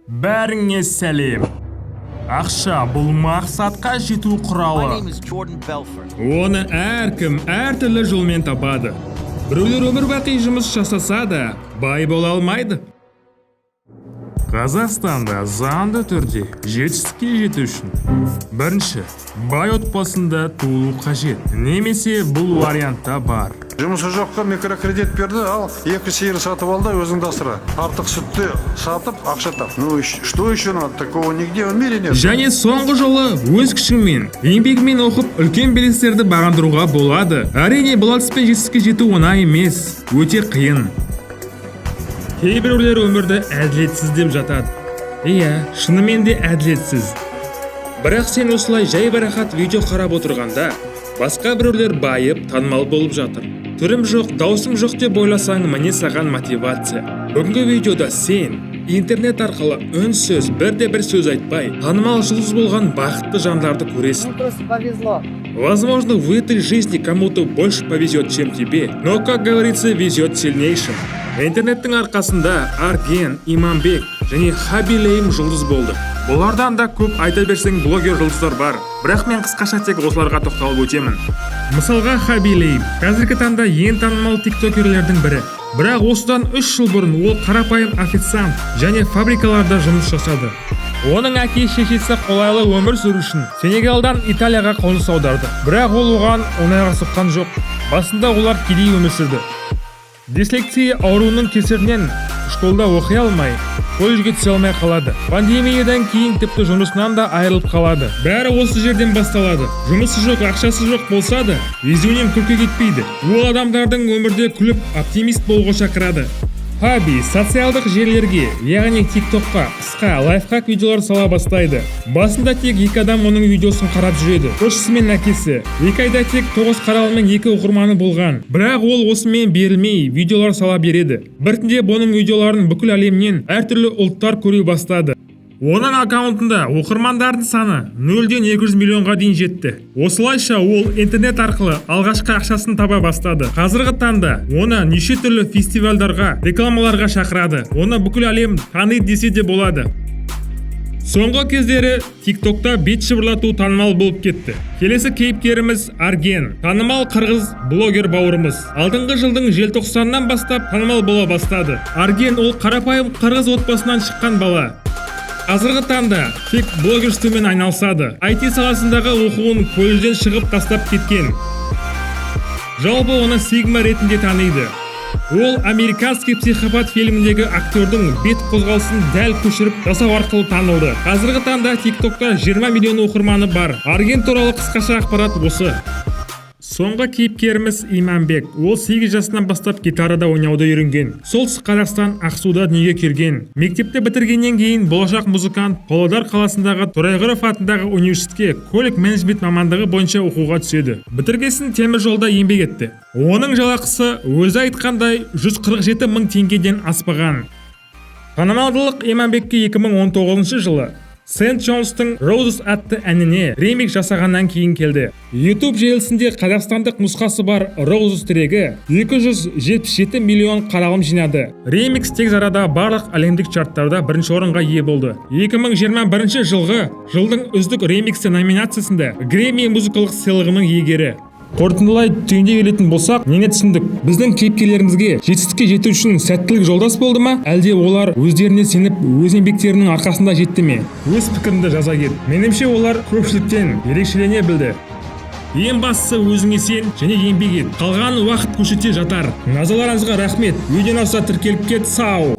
Бәріңе сәлем. Ақша бұл мақсатқа жету My құралы. name is Jordan Belfort. Оны әркім әртүрлі жолмен табады. Біреулер өмір бақи жұмыс жасаса да, бай бола алмайды. Қазақстанда заңды түрде жетістікке жету үшін бірінші, бай отбасында туылу қажет. Немесе бұл вариантта бар. Жұмысы жоққа микрокредит берді, ал 2 сиыр сатып алды, өзіңді асыра. Артық сүтті сатып, ақша тап. Ну, что еще надо? Такого нигде в мире нет. Және соңғы жолы өз күшіңмен, еңбегімен оқып үлкен белестерді бағындыруға болады. Әрине, бұл әдіспен жетістікке жету оңай емес, өте қиын. Кейбіреулер өмірді әділетсіз деп жатады. Иә, шынымен де әділетсіз. Бірақ сен осылай жай барақат видео қарап отырғанда, басқа біреулер байып, танымал болып жатыр. Түрім жоқ, даусым жоқ деп ойласаң, міне саған мотивация. Бүгінгі видеода сен интернет арқылы үнсіз, бірде-бір сөз айтпай, танымал жұлдыз болған бақытты жандарды көресің. Просто повезло. Возможно, в этой жизни кому-то больше повезет, чем тебе, но, как говорится, везет сильнейшим. Интернеттің арқасында Арген, Иманбек және Хабилейм жұлдыз болды. Бұлардан да көп айта берсең блогер жұлдыздар бар, бірақ мен қысқаша тек осыларға тоқталып өтемін. Мысалға Хабилейм қазіргі таңда ең танымал тиктокерлердің бірі. Бірақ осыдан 3 жыл бұрын ол қарапайым официант және фабрикаларда жұмыс жасады. Оның әке-шешесі қолайлы өмір сүру үшін Сенегалдан Италияға қоныс аударды. Бірақ ол оған оңайға соққан жоқ. Басында олар кедей өмір сүрді. Дислексия ауруының кесірінен школда оқи алмай, колледжге түсе алмай қалады. Пандемиядан кейін тіпті жұмысынан да айырылып қалады. Бәрі осы жерден басталады. Жұмысы жоқ, ақшасы жоқ болса да, езуінен күлкі кетпейді. Ол адамдардың өмірде күліп, оптимист болуға шақырады. Хаби социалдық желілерге, яғни тиктокқа, қысқа лайфхак видеолар сала бастайды. Басында тек 2 адам оның видеосын қарап жүреді. Көршісі мен әкесі. 2 айда тек 9 қаралымның 2 оқырманы болған. Бірақ ол осымен берілмей видеолар сала береді. Біртіндеп оның видеоларын бүкіл әлемнен әртүрлі ұлттар көре бастады. Оның аккаунтында оқырмандардың саны 0-ден 200 миллионға дейін жетті. Осылайша ол интернет арқылы алғашқы ақшасын таба бастады. Қазіргі таңда оны неше түрлі фестивальдарға, рекламаларға шақырады. Оны бүкіл әлем таниды десе де болады. Соңғы кездері тиктокта бет шыбырлату танымал болып кетті. Келесі кейіпкеріміз Арген, танымал қырғыз блогер бауырымыз. Алдыңғы жылдың желтоқсанынан бастап танымал бола бастады. Арген ол қарапайым қырғыз отбасынан шыққан бала. Қазіргі таңда тек блогерствомен айналысады. IT саласындағы оқуын колледжден шығып тастап кеткен. Жалпы оны Сигма ретінде таниды. Ол американский психопат фильміндегі актердің бет қозғалысын дәл көшіріп жасау арқылы танылды. Қазіргі таңда тиктокта 20 миллион оқырманы бар. Арген туралы қысқаша ақпарат осы. Соңғы кейіпкеріміз Иманбек. Ол 8 жасынан бастап гитарада ойнауды үйренген. Солтүстік Қазақстан Ақсуда дүниеге келген. Мектепті бітіргеннен кейін болашақ музыкант Павлодар қаласындағы Торайғыров атындағы университетке көлік менеджмент мамандығы бойынша оқуға түседі. Бітіргесін темір жолда еңбек етті. Оның жалақысы өзі айтқандай 147 мың теңгеден аспаған. Танымалдылық Иманбекке 2019 жылы Сент Джонстың Roses атты әніне ремикс жасағаннан кейін келді. YouTube желісінде қазақстандық нұсқасы бар Roses трегі 277 миллион қаралым жинады. Ремикс тез арада барлық әлемдік чарттарда бірінші орынға ие болды. 2021 жылғы жылдың үздік ремиксі номинациясында Грэмми музыкалық сыйлығының иегері. Қорытындылай түйіндей келетін болсақ, нені түсіндік? Біздің кейіпкерлерімізге жетістікке жету үшін сәттілік жолдас болды ма? Әлде олар өздеріне сеніп, өз еңбектерінің арқасында жетті ме? Өз пікірімді жаза кет. Менімше олар көпшіліктен ерекшелене білді. Ең бастысы өзіңе сен және еңбек ет. Қалған уақыт көшете жатар. Назарларыңызға рахмет. Видеоны тіркеліп кет, сау!